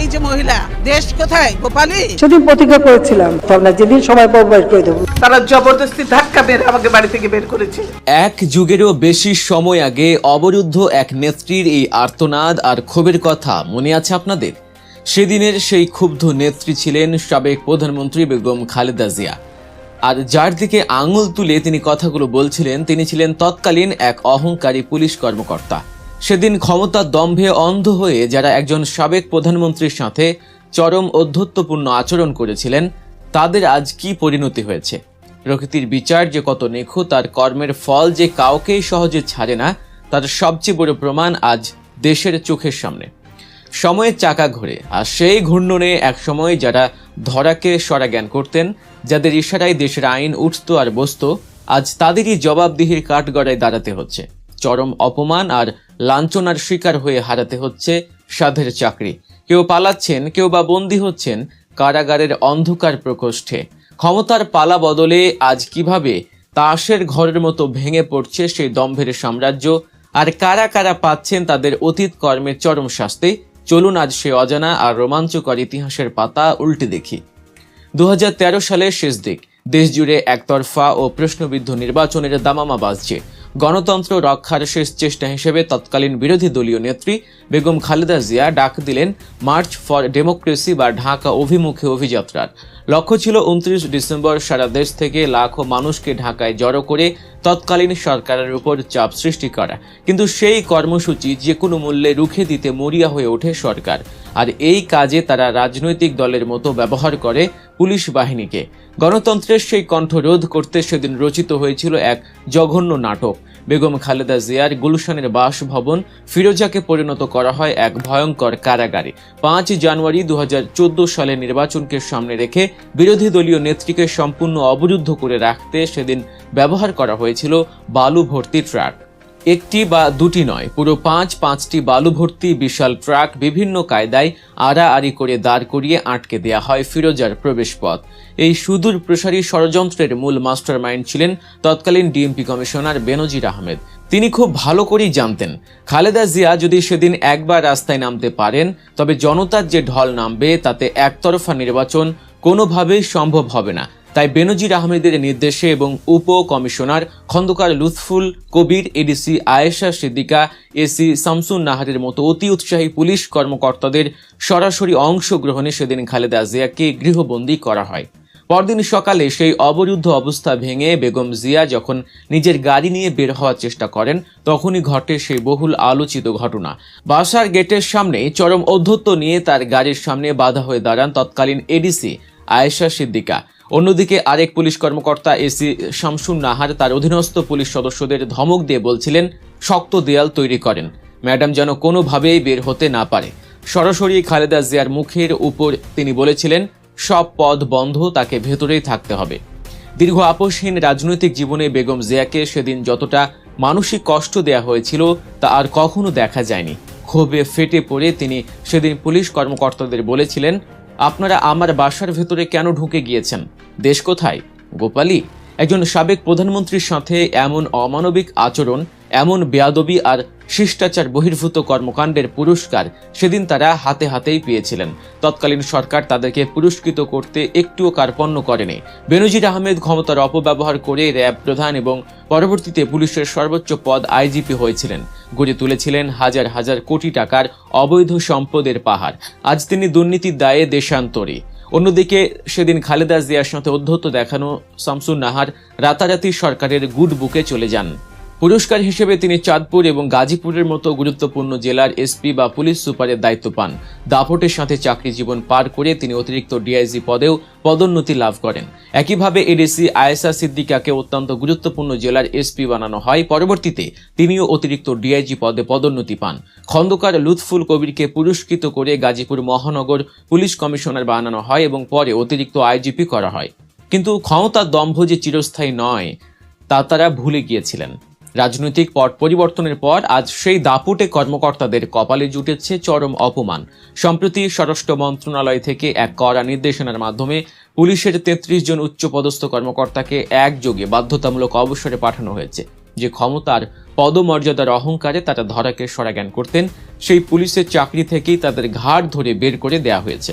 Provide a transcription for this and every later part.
এই যে মহিলা, দেশ কোথায় গোপালী? সেদিন প্রতিজ্ঞা করেছিলাম আমরা যেদিন সময় পাবো বের করে দেবো। তারা জবরদস্তি ধাক্কা মেরে আমাকে বাড়ি থেকে বের করেছে। এক যুগেরও বেশি সময় আগে অবরুদ্ধ এক নেত্রীর এই আর্তনাদ আর ক্ষোভের কথা মনে আছে আপনাদের? সেদিনের সেই ক্ষুব্ধ নেত্রী ছিলেন সাবেক প্রধানমন্ত্রী বেগম খালেদা জিয়া। আর যার দিকে আঙুল তুলে তিনি কথাগুলো বলছিলেন, তিনি ছিলেন তৎকালীন এক অহংকারী পুলিশ কর্মকর্তা। সেদিন ক্ষমতার দম্ভে অন্ধ হয়ে যারা একজন সাবেক প্রধানমন্ত্রীর সাথে চরম অধ্যত্বপূর্ণ আচরণ করেছিলেন, তাদের আজ কি পরিণতি হয়েছে? প্রকৃতির বিচার যে কত নিখুঁত, তার কর্মের ফল যে কাউকেই সহজে ছাড়ে না, তার সবচেয়ে বড় প্রমাণ আজ দেশের চোখের সামনে। সময়ের চাকা ঘোরে, আর সেই ঘূর্ণনে এক সময় যারা ধরাকে সরা জ্ঞান করতেন, যাদের ইশারায় দেশের আইন উঠত আর বসত, আজ তাদেরই জবাবদিহির কাঠগড়ায় দাঁড়াতে হচ্ছে। চরম অপমান আর লাঞ্ছনার শিকার হয়ে হারাতে হচ্ছে সাধের চাকরি। কেউ পালাচ্ছেন, কেউ বা বন্দী হচ্ছেন কারাগারের অন্ধকার প্রকোষ্ঠে। ক্ষমতার পালা বদলে আজ কিভাবে তাসের ঘরের মতো ভেঙে পড়ছে সেই দম্ভের সাম্রাজ্য, আর কারা কারা পাচ্ছেন তাদের অতীত কর্মের চরম শাস্তি। চলুন আজ সে অজানা আর রোমাঞ্চকর ইতিহাসের পাতা উল্টে দেখি। 2013 সালের শেষ দিক, দেশ জুড়ে একতরফা ও প্রশ্নবিদ্ধ নির্বাচনের দামামা বাজছে। গণতন্ত্র রক্ষার শেষ চেষ্টা হিসেবে তৎকালীন বিরোধী দলীয় নেত্রী বেগম খালেদা জিয়া ডাক দিলেন মার্চ ফর ডেমোক্রেসি বা ঢাকা অভিমুখী অভিযাত্রার। লক্ষ্য ছিল 29 ডিসেম্বর সারা দেশ থেকে লাখো মানুষকে ঢাকায় জড়ো করে তৎকালীন সরকারের উপর চাপ সৃষ্টি করা। কিন্তু সেই কর্মসূচি যে কোনো মূল্যে রুখে দিতে মরিয়া হয়ে ওঠে সরকার, আর এই কাজে তারা রাজনৈতিক দলের মতো ব্যবহার করে পুলিশ বাহিনীকে। গণতন্ত্রের সেই কণ্ঠ রোধ করতে সেদিন রচিত হয়েছিল এক জঘন্য নাটক। বেগম খালেদা জিয়ার গুলশানের বাসভবন ফিরোজাকে পরিণত করা হয় এক ভয়ঙ্কর কারাগারে। 5 জানুয়ারি 2014 সালের নির্বাচনকে সামনে রেখে বিরোধী দলীয় নেত্রীকে সম্পূর্ণ অবরুদ্ধ করে রাখতে সেদিন ব্যবহার করা হয়েছিল বালু ভর্তি ট্রাক। একটি বা দুটি নয়, পুরো 5টি বালু ভর্তি বিশাল ট্রাক বিভিন্ন কায়দায় আড়াআড়ি করে দাঁড় করিয়ে আটকে দেয়া হয় ফিরোজার প্রবেশ পথ। এই সুদূর প্রসারী ষড়যন্ত্রের মূল মাস্টারমাইন্ড ছিলেন তৎকালীন ডিএমপি কমিশনার বেনজির আহমেদ। তিনি খুব ভালো করেই জানতেন, খালেদা জিয়া যদি সেদিন একবার রাস্তায় নামতে পারেন, তবে জনতার যে ঢল নামবে তাতে একতরফা নির্বাচন কোনোভাবেই সম্ভব হবে না। তাই বেনজির আহমেদের নির্দেশে এবং উপ কমিশনার খন্দকার লুৎফুল কবির, এডিসি আয়েশা সিদ্দিকা, এসি শামসুন নাহারের মতো অতি উৎসাহী পুলিশ কর্মকর্তাদের সরাসরি অংশগ্রহণে সেদিন খালেদা জিয়াকে গৃহবন্দী করা হয়। পরদিন সকালে সেই অবরুদ্ধ অবস্থা ভেঙে বেগম জিয়া যখন নিজের গাড়ি নিয়ে বের হওয়ার চেষ্টা করেন, তখনই ঘটে সেই বহুল আলোচিত ঘটনা। বাসার গেটের সামনে চরম ঔদ্ধত্য নিয়ে তার গাড়ির সামনে বাধা হয়ে দাঁড়ান তৎকালীন এডিসি আয়েশা সিদ্দিকা। অন্যদিকে আরেক পুলিশ কর্মকর্তা এসি শামসুন নাহার তার অধীনস্থ পুলিশ সদস্যদের ধমক দিয়ে বলছিলেন, শক্ত দেয়াল তৈরি করেন, ম্যাডাম যেন কোনোভাবেই বের হতে না পারে। সরাসরি খালেদা জিয়ার মুখের উপর তিনি বলেছিলেন, সব পথ বন্ধ, তাকে ভেতরেই থাকতে হবে। দীর্ঘ আপোষহীন রাজনৈতিক জীবনে বেগম জিয়াকে সেদিন যতটা মানসিক কষ্ট দেয়া হয়েছিল তা আর কখনো দেখা যায়নি। ক্ষোভে ফেটে পড়ে তিনি সেদিন পুলিশ কর্মকর্তাদের বলেছিলেন, আপনারা আমার বাসার ভেতরে কেন ঢুকে গিয়েছেন? দেশ কোথায় গোপালী? একজন সাবেক প্রধানমন্ত্রীর সাথে এমন অমানবিক আচরণ, এমন বেয়াদবি আর শিষ্টাচার বহির্ভূত কর্মকাণ্ডের পুরস্কার সেদিন তারা হাতে হাতেই পেয়েছিলেন। তৎকালীন সরকার তাদেরকে পুরস্কৃত করতে একটুও কার্পণ্য করেনি। বেনজির আহমেদ ক্ষমতার অপব্যবহার করে র্যাব প্রধান এবং পরবর্তীতে পুলিশের সর্বোচ্চ পদ আইজিপি হয়েছিলেন। গড়ে তুলেছিলেন হাজার হাজার কোটি টাকার অবৈধ সম্পদের পাহাড়। আজ তিনি দুর্নীতির দায়ে দেশান্তরী। অন্যদিকে সেদিন খালেদা জিয়ার সাথে অধ্যত্ত দেখানো শামসুন নাহার রাতারাতি সরকারের গুড বুকে চলে যান। পুরস্কার হিসেবে তিনি চাঁদপুর এবং গাজীপুরের মতো গুরুত্বপূর্ণ জেলার এসপি বা পুলিশ সুপারের দায়িত্ব পান। দাপটের সাথে চাকরি জীবন পার করে তিনি অতিরিক্ত ডিআইজি পদেও পদোন্নতি লাভ করেন। একইভাবে এডিসি আয়েশা সিদ্দিকাকে অত্যন্ত গুরুত্বপূর্ণ জেলার এসপি বানানো হয়। পরবর্তীতে তিনিও অতিরিক্ত ডিআইজি পদে পদোন্নতি পান। খন্দকার লুৎফুল কবিরকে পুরস্কৃত করে গাজীপুর মহানগর পুলিশ কমিশনার বানানো হয় এবং পরে অতিরিক্ত আইজিপি করা হয়। কিন্তু ক্ষমতার দম্ভ যে চিরস্থায়ী নয় তা তারা ভুলে গিয়েছিলেন। রাজনৈতিক পট পরিবর্তনের পর আজ সেই দাপুটে কর্মকর্তাদের কপালে জুটেছে চরম অপমান। সম্প্রতি স্বরাষ্ট্র মন্ত্রণালয় থেকে এক কড়া নির্দেশনার মাধ্যমে পুলিশের 33 জন উচ্চপদস্থ কর্মকর্তাকে একযোগে বাধ্যতামূলক অবসরে পাঠানো হয়েছে, যে ক্ষমতার পদমর্যাদার অহংকারে তারা ধরাকে সরাজ্ঞান করতেন, সেই পুলিশের চাকরি থেকেই তাদের ঘাড় ধরে বের করে দেয়া হয়েছে।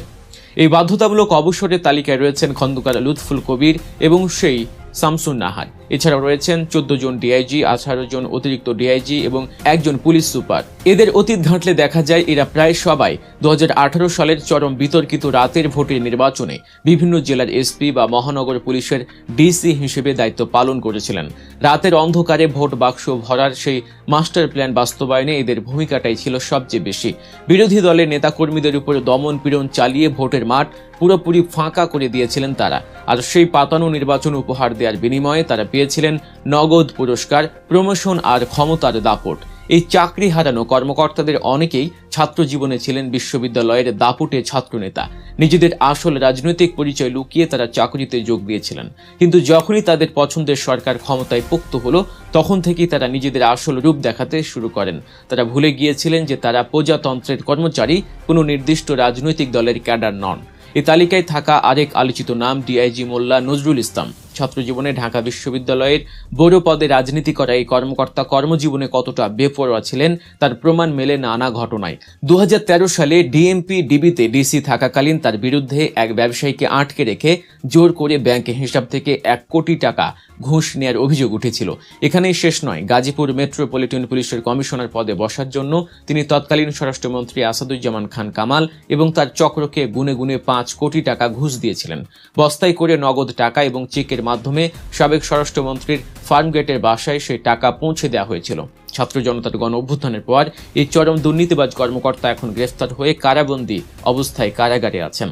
এই বাধ্যতামূলক অবসরের তালিকায় রয়েছেন খন্দকার লুৎফুল কবির এবং সেই শামসুন নাহার। এছাড়াও রয়েছেন 14 জন ডিআইজি, 18 জন অতিরিক্ত ডিআইজি এবং একজন পুলিশ সুপার। এদের অতীত ঘাঁটলে দেখা যায় এরা প্রায় সবাই 2018 সালের চরম বিতর্কিত রাতের ভোটের নির্বাচনে বিভিন্ন জেলার এসপি বা মহানগর পুলিশের ডিসি হিসেবে দায়িত্ব পালন করেছিলেন। রাতের অন্ধকারে ভোট বাক্স ভরার সেই মাস্টার প্ল্যান বাস্তবায়নে এদের ভূমিকাটাই ছিল সবচেয়ে বেশি। বিরোধী দলের নেতাকর্মীদের উপর দমন পীড়ন চালিয়ে ভোটের মাঠ পুরোপুরি ফাঁকা করে দিয়েছিলেন তারা। আর সেই পাতানো নির্বাচন উপহার দেওয়ার বিনিময়ে তারা পেয়েছিলেন নগদ পুরস্কার, প্রমোশন আর ক্ষমতার দাপট। এই চাকরি হারানো কর্মকর্তাদের অনেকেই ছাত্র জীবনে ছিলেন বিশ্ববিদ্যালয়ের দাপুটে ছাত্রনেতা। নিজেদের আসল রাজনৈতিক পরিচয় লুকিয়ে তারা চাকরিতে যোগ দিয়েছিলেন, কিন্তু যখনই তাদের পছন্দের সরকার ক্ষমতায় পোক্ত হলো তখন থেকেই তারা নিজেদের আসল রূপ দেখাতে শুরু করেন। তারা ভুলে গিয়েছিলেন যে তারা প্রজাতন্ত্রের কর্মচারী, কোনো নির্দিষ্ট রাজনৈতিক দলের ক্যাডার নন। এই তালিকায় থাকা আরেক আলোচিত নাম ডিআইজি মোল্লা নজরুল ইসলাম। ছাত্রজীবনে ঢাকা বিশ্ববিদ্যালয়ের বড় পদে রাজনীতি করা এই কর্মকর্তা কর্মজীবনে কতটা বেপরোয়া ছিলেন তার প্রমাণ মেলে নানা ঘটনায়। 2013 সালে ডিএমপি ডিবিতে ডিসি থাকাকালীন তার বিরুদ্ধে এক ব্যবসায়ীকে আটকে রেখে জোর করে ব্যাংকে হিসাব থেকে 1 কোটি টাকা ঘুষ নেয়ার অভিযোগ উঠেছিল। এখানেই শেষ নয়, গাজীপুর মেট্রোপলিটন পুলিশের কমিশনার পদে বসার জন্য তিনি তৎকালীন স্বরাষ্ট্রমন্ত্রী আসাদুজ্জামান খান কামাল এবং তার চক্রকে গুনে গুনে 5 কোটি টাকা ঘুষ দিয়েছিলেন। বস্তায় করে নগদ টাকা এবং চেকের মাধ্যমে সাবেক স্বরাষ্ট্রমন্ত্রীর ফার্মগেটের বাসায় সেই টাকা পৌঁছে দেওয়া হয়েছিল। ছাত্র জনতার গণ অভ্যুত্থানের পর এই চরম দুর্নীতিবাজ কর্মকর্তা এখন গ্রেফতার হয়ে কারাবন্দী অবস্থায় কারাগারে আছেন।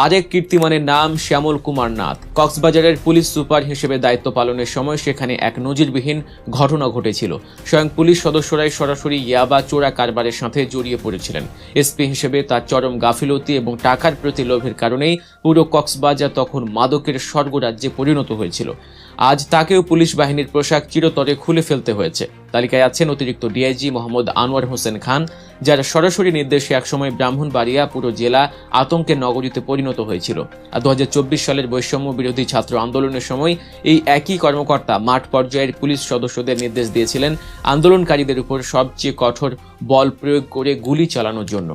আরেক কীর্তিমানের নাম শ্যামল কুমার নাথ। কক্সবাজারের পুলিশ সুপার হিসেবে দায়িত্ব পালনের সময় সেখানে এক নজিরবিহীন ঘটনা ঘটেছিল। স্বয়ং পুলিশ সদস্যরাই সরাসরি ইয়াবা চোরা কারবারের সাথে জড়িয়ে পড়েছিলেন। এসপি হিসেবে তার চরম গাফিলতি এবং টাকার প্রতি লোভের কারণেই পুরো কক্সবাজার তখন মাদকের স্বর্গরাজ্যে পরিণত হয়েছিল। আজ তাকেও পুলিশ বাহিনীর পোশাক চিরতরে খুলে ফেলতে হয়েছে। তালিকায় আছেন অতিরিক্ত ডিআইজি মোহাম্মদ আনোয়ার হোসেন খান, যার সরাসরি নির্দেশে একসময় ব্রাহ্মণবাড়িয়া পুরো জেলা আতঙ্কের নগরীতে পরিণত হয়েছিল। আর 2024 সালের বৈষম্য বিরোধী ছাত্র আন্দোলনের সময় এই একই কর্মকর্তা মাঠ পর্যায়ের পুলিশ সদস্যদের নির্দেশ দিয়েছিলেন আন্দোলনকারীদের উপর সবচেয়ে কঠোর বল প্রয়োগ করে গুলি চালানোর জন্য।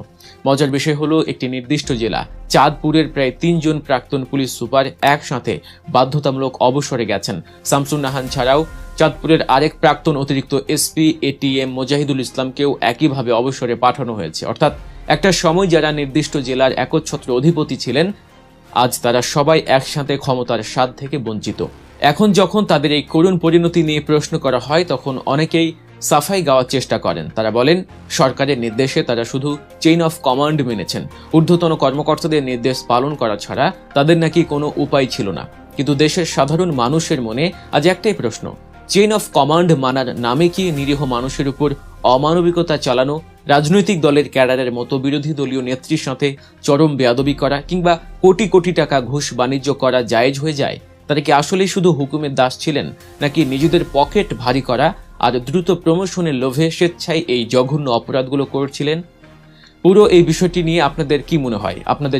মজার বিষয় হলো, একটি নির্দিষ্ট জেলা চাঁদপুরের প্রায় 3 জন প্রাক্তন পুলিশ সুপার একসাথে বাধ্যতামূলক অবসরে গেছেন। শামসুন নাহার ছাড়াও চাঁদপুরের আরেক প্রাক্তন অতিরিক্ত এসপি এটিএম মোজাহিদুল ইসলামকেও একইভাবে অবসরে পাঠানো হয়েছে। অর্থাৎ একটা সময় যারা নির্দিষ্ট জেলার একচ্ছত্র অধিপতি ছিলেন, আজ তারা সবাই একসাথে ক্ষমতার স্বাদ থেকে বঞ্চিত। এখন যখন তাদের এই করুণ পরিণতি নিয়ে প্রশ্ন করা হয় তখন অনেকেই সাফাই গাওয়ার চেষ্টা করেন। তারা বলেন সরকারের নির্দেশে তারা শুধু চেইন অফ কমান্ড মেনেছেন, ঊর্ধ্বতন কর্মকর্তাদের নির্দেশ পালন করা ছাড়া তাদের নাকি কোনো উপায় ছিল না। কিন্তু দেশের সাধারণ মানুষের মনে আজ একটাই প্রশ্ন, চেইন অফ কমান্ড মানার নামে কি নিরীহ মানুষের উপর অমানবিকতা চালানো, রাজনৈতিক দলের ক্যাডারের মতো বিরোধী দলীয় নেত্রীর সাথে চরম বেয়াদবি করা কিংবা কোটি কোটি টাকা ঘুষ বাণিজ্য করা জায়েজ হয়ে যায়? তারা কি আসলেই শুধু হুকুমের দাস ছিলেন, নাকি নিজেদের পকেট ভারী করা আর দ্রুত প্রমোশনের লোভে স্বেচ্ছায় এই জঘন্য অপরাধগুলো করছিলেন? পুরো এই বিষয়টি নিয়ে আপনাদের কি মনে হয়? আপনাদের